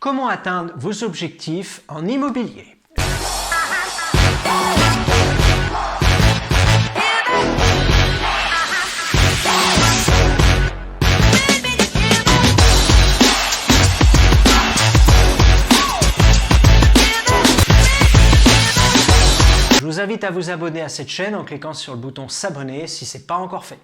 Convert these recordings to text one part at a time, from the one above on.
Comment atteindre vos objectifs en immobilier? Je vous invite à vous abonner à cette chaîne en cliquant sur le bouton s'abonner si ce n'est pas encore fait.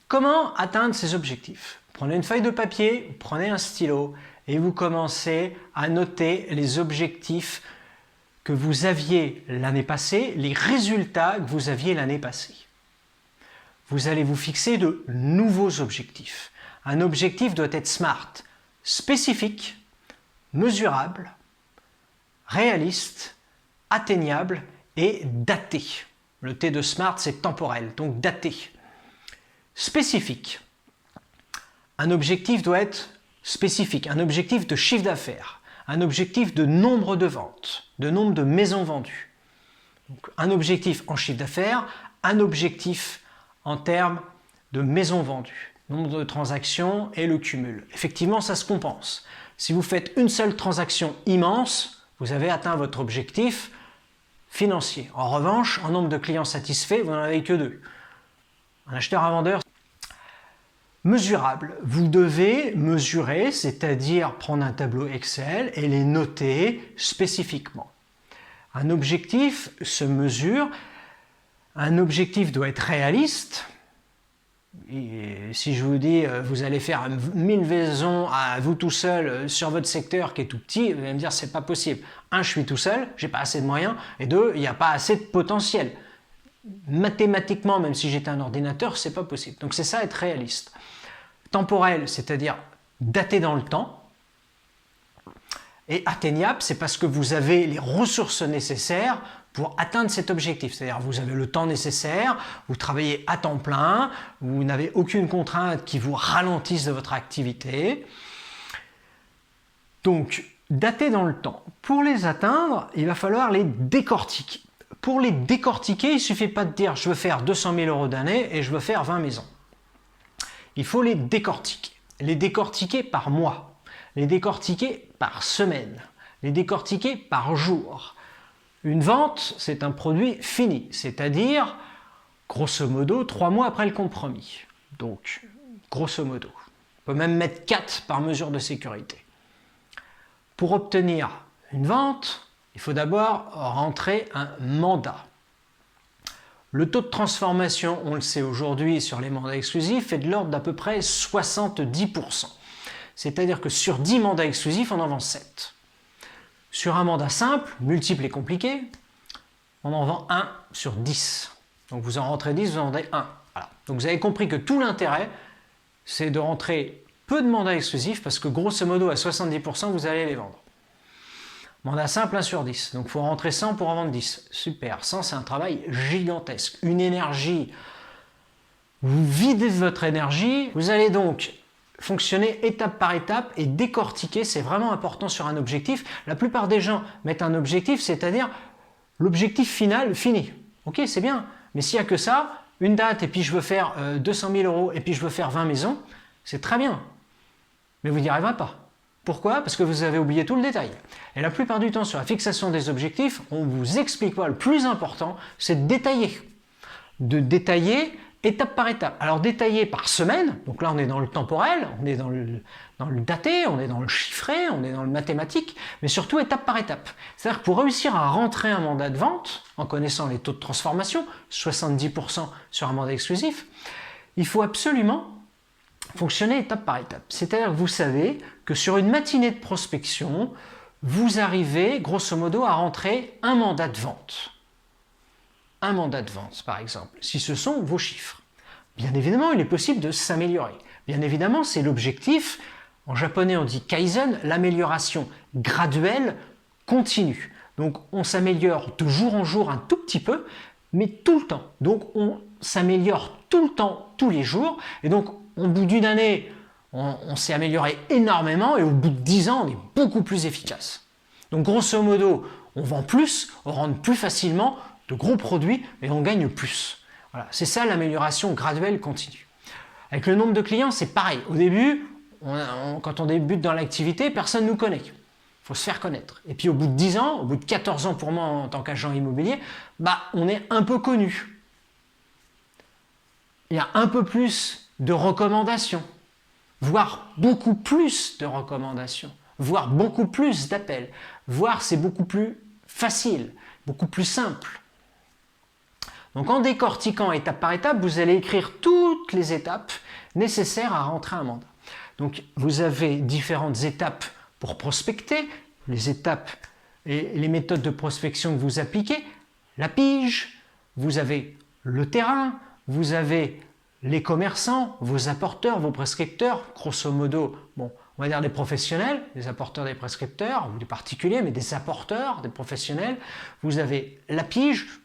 Comment atteindre ces objectifs? Prenez une feuille de papier, prenez un stylo et vous commencez à noter les objectifs que vous aviez l'année passée, les résultats que vous aviez l'année passée. Vous allez vous fixer de nouveaux objectifs. Un objectif doit être SMART, spécifique, mesurable, réaliste, atteignable et daté. Le T de SMART, c'est temporel, donc daté. Spécifique. Un objectif doit être spécifique, un objectif de chiffre d'affaires, un objectif de nombre de ventes, de nombre de maisons vendues. Donc, un objectif en chiffre d'affaires, un objectif en termes de maisons vendues, nombre de transactions et le cumul. Effectivement, ça se compense. Si vous faites une seule transaction immense, vous avez atteint votre objectif financier. En revanche, en nombre de clients satisfaits, vous n'en avez que 2. Un acheteur, un vendeur. Mesurable. Vous devez mesurer, c'est-à-dire prendre un tableau Excel et les noter spécifiquement. Un objectif se mesure. Un objectif doit être réaliste. Et si je vous dis vous allez faire 1000 maisons à vous tout seul sur votre secteur qui est tout petit, vous allez me dire c'est pas possible. 1, je suis tout seul, j'ai pas assez de moyens, et 2, il n'y a pas assez de potentiel. Mathématiquement, même si j'étais un ordinateur, c'est pas possible. Donc c'est ça être réaliste. Temporel, c'est-à-dire daté dans le temps. Et atteignable, c'est parce que vous avez les ressources nécessaires pour atteindre cet objectif. C'est-à-dire vous avez le temps nécessaire, vous travaillez à temps plein, vous n'avez aucune contrainte qui vous ralentisse de votre activité. Donc, daté dans le temps. Pour les atteindre, il va falloir les décortiquer. Pour les décortiquer, il ne suffit pas de dire je veux faire 200 000 € d'année et je veux faire 20 maisons. Il faut les décortiquer. Les décortiquer par mois, les décortiquer par semaine, les décortiquer par jour. Une vente, c'est un produit fini, c'est-à-dire, grosso modo, 3 mois après le compromis. Donc, grosso modo. On peut même mettre 4 par mesure de sécurité. Pour obtenir une vente, il faut d'abord rentrer un mandat. Le taux de transformation, on le sait aujourd'hui sur les mandats exclusifs, est de l'ordre d'à peu près 70%. C'est-à-dire que sur 10 mandats exclusifs, on en vend 7. Sur un mandat simple, multiple et compliqué, on en vend 1 sur 10. Donc vous en rentrez 10, vous en vendez 1. Voilà. Donc vous avez compris que tout l'intérêt, c'est de rentrer peu de mandats exclusifs parce que grosso modo à 70%, vous allez les vendre. Mandat simple, 1 sur 10. Donc il faut rentrer 100 pour en vendre 10. Super. 100, c'est un travail gigantesque. Une énergie. Vous videz de votre énergie. Vous allez donc fonctionner étape par étape et décortiquer. C'est vraiment important sur un objectif. La plupart des gens mettent un objectif, c'est-à-dire l'objectif final fini. Ok, c'est bien. Mais s'il n'y a que ça, une date et puis je veux faire 200 000 € et puis je veux faire 20 maisons, c'est très bien. Mais vous n'y arriverez pas. Pourquoi? Parce que vous avez oublié tout le détail. Et la plupart du temps, sur la fixation des objectifs, on ne vous explique pas. Le plus important, c'est de détailler. De détailler étape par étape. Alors, détailler par semaine, donc là, on est dans le temporel, on est dans le daté, on est dans le chiffré, on est dans le mathématique, mais surtout étape par étape. C'est-à-dire que pour réussir à rentrer un mandat de vente, en connaissant les taux de transformation, 70% sur un mandat exclusif, il faut absolument fonctionner étape par étape. C'est-à-dire que vous savez que sur une matinée de prospection, vous arrivez grosso modo à rentrer un mandat de vente. Un mandat de vente, par exemple, si ce sont vos chiffres. Bien évidemment, il est possible de s'améliorer. Bien évidemment, c'est l'objectif. En japonais, on dit kaizen, l'amélioration graduelle, continue. Donc, on s'améliore de jour en jour un tout petit peu, mais tout le temps. Donc, on s'améliore tout le temps, tous les jours. Et donc, au bout d'une année, on s'est amélioré énormément et au bout de 10 ans, on est beaucoup plus efficace. Donc, grosso modo, on vend plus, on rentre plus facilement de gros produits et on gagne plus. Voilà, c'est ça l'amélioration graduelle continue. Avec le nombre de clients, c'est pareil. Au début, quand on débute dans l'activité, personne ne nous connaît. Il faut se faire connaître. Et puis au bout de 10 ans, au bout de 14 ans pour moi en tant qu'agent immobilier, on est un peu connu. Il y a un peu plus de recommandations, voire beaucoup plus de recommandations, voire beaucoup plus d'appels, voire c'est beaucoup plus facile, beaucoup plus simple. Donc en décortiquant étape par étape, vous allez écrire toutes les étapes nécessaires à rentrer un mandat. Donc vous avez différentes étapes pour prospecter, les étapes et les méthodes de prospection que vous appliquez, la pige, vous avez le terrain, vous avez les commerçants, vos apporteurs, vos prescripteurs, grosso modo, on va dire des professionnels, des apporteurs, des prescripteurs, ou des particuliers, mais des apporteurs, des professionnels. Vous avez la pige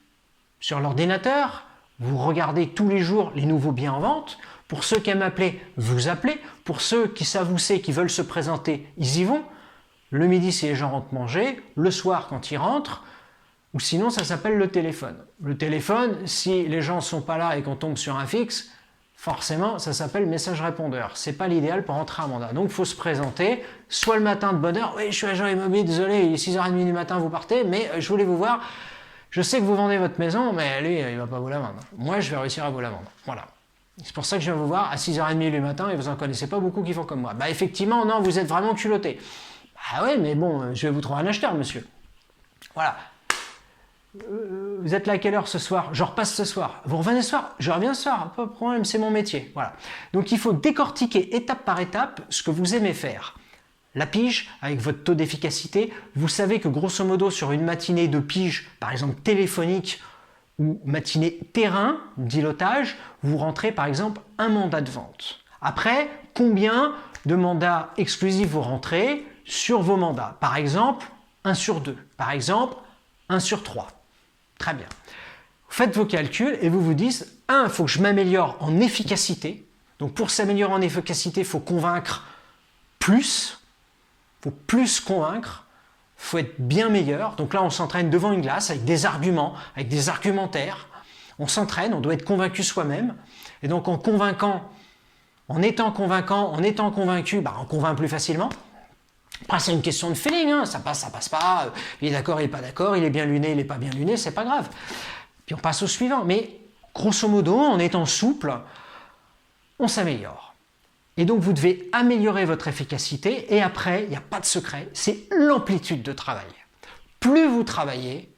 sur l'ordinateur, vous regardez tous les jours les nouveaux biens en vente. Pour ceux qui aiment appeler, vous appelez. Pour ceux qui savent où c'est, qui veulent se présenter, ils y vont. Le midi, si les gens rentrent manger. Le soir, quand ils rentrent. Ou sinon, ça s'appelle le téléphone. Le téléphone, si les gens ne sont pas là et qu'on tombe sur un fixe, forcément, ça s'appelle message répondeur. Ce n'est pas l'idéal pour entrer un mandat. Donc, il faut se présenter, soit le matin de bonne heure. Oui, je suis agent immobilier, désolé, il est 6h30 du matin, vous partez, mais je voulais vous voir. Je sais que vous vendez votre maison, mais lui, il ne va pas vous la vendre. Moi, je vais réussir à vous la vendre. Voilà. C'est pour ça que je viens vous voir à 6h30 du matin et vous n'en connaissez pas beaucoup qui font comme moi. Effectivement, non, vous êtes vraiment culotté. Ah ouais, mais bon, je vais vous trouver un acheteur, monsieur. Voilà. Vous êtes là à quelle heure ce soir? Je repasse ce soir. Vous revenez ce soir? Je reviens ce soir. Pas de problème, c'est mon métier. Voilà. Donc, il faut décortiquer étape par étape ce que vous aimez faire. La pige, avec votre taux d'efficacité, vous savez que grosso modo, sur une matinée de pige, par exemple téléphonique, ou matinée terrain, dilotage, vous rentrez par exemple un mandat de vente. Après, combien de mandats exclusifs vous rentrez sur vos mandats? Par exemple, 1 sur 2. Par exemple, 1 sur 3. Très bien. Faites vos calculs et vous vous dites, il faut que je m'améliore en efficacité. Donc pour s'améliorer en efficacité, il faut convaincre plus. Il faut plus convaincre. Il faut être bien meilleur. Donc là, on s'entraîne devant une glace avec des arguments, avec des argumentaires. On s'entraîne, on doit être convaincu soi-même. Et donc en convainquant, en étant convaincant, en étant convaincu, on convainc plus facilement. Après, c'est une question de feeling, ça passe pas. Il est d'accord, il n'est pas d'accord, il est bien luné, il n'est pas bien luné, c'est pas grave. Puis on passe au suivant. Mais grosso modo, en étant souple, on s'améliore. Et donc, vous devez améliorer votre efficacité. Et après, il n'y a pas de secret, c'est l'amplitude de travail. Plus vous travaillez,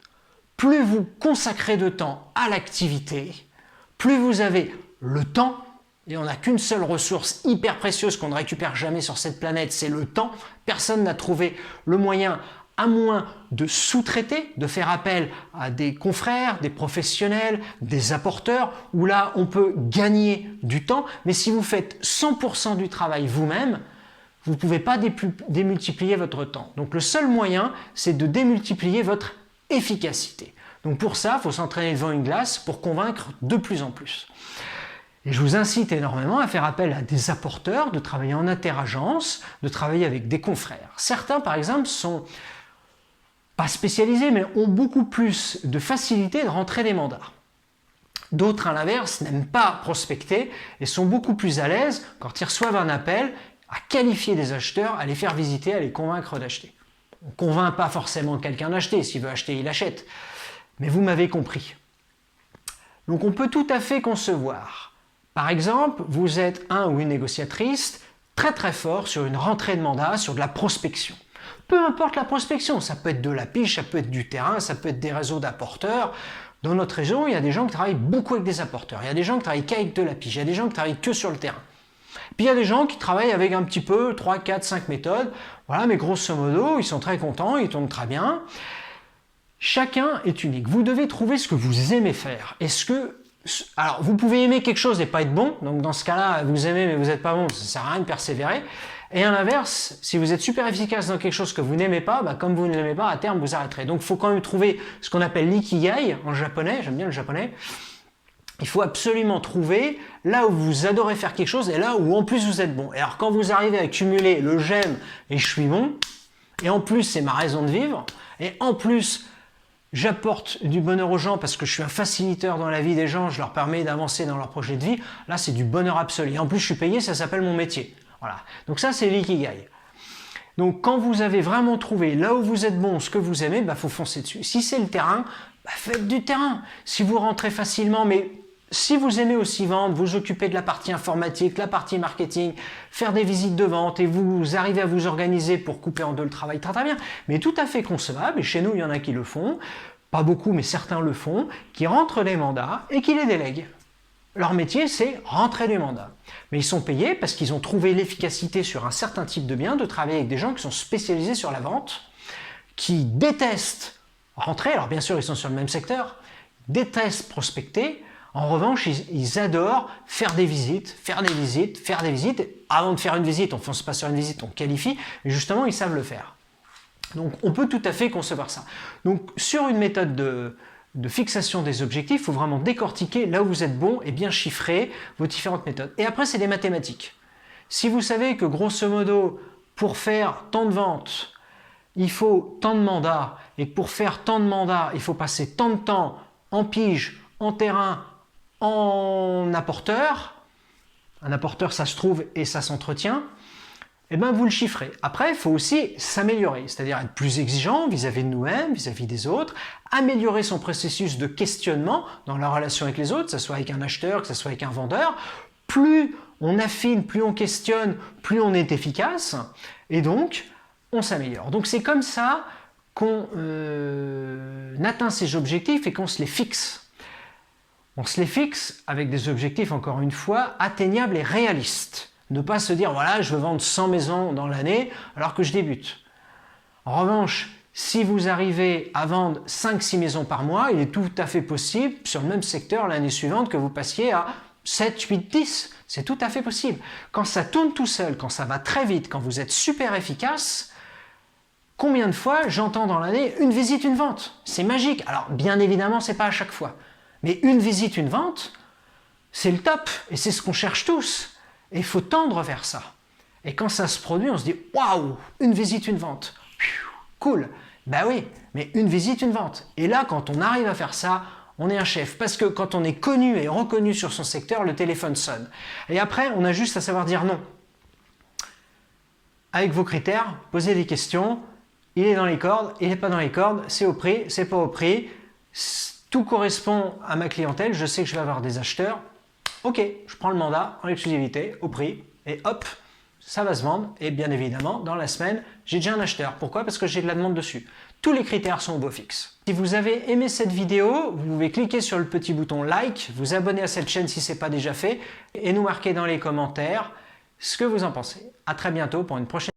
plus vous consacrez de temps à l'activité, plus vous avez le temps, et on n'a qu'une seule ressource hyper précieuse qu'on ne récupère jamais sur cette planète, c'est le temps. Personne n'a trouvé le moyen, à moins de sous-traiter, de faire appel à des confrères, des professionnels, des apporteurs, où là, on peut gagner du temps. Mais si vous faites 100% du travail vous-même, vous ne pouvez pas démultiplier votre temps. Donc le seul moyen, c'est de démultiplier votre efficacité. Donc pour ça, il faut s'entraîner devant une glace pour convaincre de plus en plus. Et je vous incite énormément à faire appel à des apporteurs, de travailler en interagence, de travailler avec des confrères. Certains, par exemple, sont pas spécialisés, mais ont beaucoup plus de facilité de rentrer des mandats. D'autres, à l'inverse, n'aiment pas prospecter et sont beaucoup plus à l'aise quand ils reçoivent un appel à qualifier des acheteurs, à les faire visiter, à les convaincre d'acheter. On ne convainc pas forcément quelqu'un d'acheter. S'il veut acheter, il achète. Mais vous m'avez compris. Donc on peut tout à fait concevoir. Par exemple, vous êtes un ou une négociatrice très très fort sur une rentrée de mandat, sur de la prospection. Peu importe la prospection, ça peut être de la pige, ça peut être du terrain, ça peut être des réseaux d'apporteurs. Dans notre région, il y a des gens qui travaillent beaucoup avec des apporteurs, il y a des gens qui travaillent qu'avec de la pige, il y a des gens qui travaillent que sur le terrain. Puis il y a des gens qui travaillent avec un petit peu 3, 4, 5 méthodes. Voilà, mais grosso modo, ils sont très contents, ils tournent très bien. Chacun est unique. Vous devez trouver ce que vous aimez faire. Alors, vous pouvez aimer quelque chose et pas être bon. Donc, dans ce cas-là, vous aimez mais vous n'êtes pas bon, ça ne sert à rien de persévérer. Et à l'inverse, si vous êtes super efficace dans quelque chose que vous n'aimez pas, comme vous ne l'aimez pas, à terme, vous arrêterez. Donc, il faut quand même trouver ce qu'on appelle l'ikigai en japonais. J'aime bien le japonais. Il faut absolument trouver là où vous adorez faire quelque chose et là où en plus vous êtes bon. Et alors, quand vous arrivez à cumuler le j'aime et je suis bon, et en plus, c'est ma raison de vivre, et en plus, j'apporte du bonheur aux gens parce que je suis un facilitateur dans la vie des gens, je leur permets d'avancer dans leur projet de vie. Là, c'est du bonheur absolu. Et en plus, je suis payé, ça s'appelle mon métier. Voilà. Donc ça, c'est l'ikigai. Donc quand vous avez vraiment trouvé là où vous êtes bon, ce que vous aimez, faut foncer dessus. Si c'est le terrain, faites du terrain. Si vous rentrez facilement, mais si vous aimez aussi vendre, vous occupez de la partie informatique, la partie marketing, faire des visites de vente et vous arrivez à vous organiser pour couper en deux le travail, très très bien. Mais tout à fait concevable, et chez nous il y en a qui le font, pas beaucoup mais certains le font, qui rentrent les mandats et qui les délèguent. Leur métier, c'est rentrer des mandats. Mais ils sont payés parce qu'ils ont trouvé l'efficacité sur un certain type de bien, de travailler avec des gens qui sont spécialisés sur la vente, qui détestent rentrer, alors bien sûr ils sont sur le même secteur, détestent prospecter. En revanche, ils adorent faire des visites, faire des visites, faire des visites. Avant de faire une visite, on ne fonce pas sur une visite, on qualifie, mais justement, ils savent le faire. Donc, on peut tout à fait concevoir ça. Donc, sur une méthode de fixation des objectifs, il faut vraiment décortiquer là où vous êtes bon et bien chiffrer vos différentes méthodes. Et après, c'est des mathématiques. Si vous savez que, grosso modo, pour faire tant de ventes, il faut tant de mandats, et que pour faire tant de mandats, il faut passer tant de temps en pige, en terrain, en apporteur, un apporteur ça se trouve et ça s'entretient, et vous le chiffrez. Après, il faut aussi s'améliorer, c'est-à-dire être plus exigeant vis-à-vis de nous-mêmes, vis-à-vis des autres, améliorer son processus de questionnement dans la relation avec les autres, que ce soit avec un acheteur, que ce soit avec un vendeur. Plus on affine, plus on questionne, plus on est efficace, et donc on s'améliore. Donc c'est comme ça qu'on atteint ses objectifs et qu'on se les fixe. On se les fixe avec des objectifs, encore une fois, atteignables et réalistes. Ne pas se dire, voilà, je veux vendre 100 maisons dans l'année alors que je débute. En revanche, si vous arrivez à vendre 5-6 maisons par mois, il est tout à fait possible, sur le même secteur l'année suivante, que vous passiez à 7, 8, 10. C'est tout à fait possible. Quand ça tourne tout seul, quand ça va très vite, quand vous êtes super efficace, combien de fois j'entends dans l'année une visite, une vente? C'est magique. Alors, bien évidemment, ce n'est pas à chaque fois. Mais une visite, une vente, c'est le top. Et c'est ce qu'on cherche tous. Et il faut tendre vers ça. Et quand ça se produit, on se dit « Waouh, une visite, une vente. Cool. » Ben oui, mais une visite, une vente. Et là, quand on arrive à faire ça, on est un chef. Parce que quand on est connu et reconnu sur son secteur, le téléphone sonne. Et après, on a juste à savoir dire non. Avec vos critères, posez des questions. Il est dans les cordes, il n'est pas dans les cordes, c'est au prix, c'est pas au prix. Tout correspond à ma clientèle, je sais que je vais avoir des acheteurs. Ok, je prends le mandat en exclusivité, au prix, et hop, ça va se vendre. Et bien évidemment, dans la semaine, j'ai déjà un acheteur. Pourquoi? Parce que j'ai de la demande dessus. Tous les critères sont au beau fixe. Si vous avez aimé cette vidéo, vous pouvez cliquer sur le petit bouton like, vous abonner à cette chaîne si ce n'est pas déjà fait, et nous marquer dans les commentaires ce que vous en pensez. À très bientôt pour une prochaine vidéo.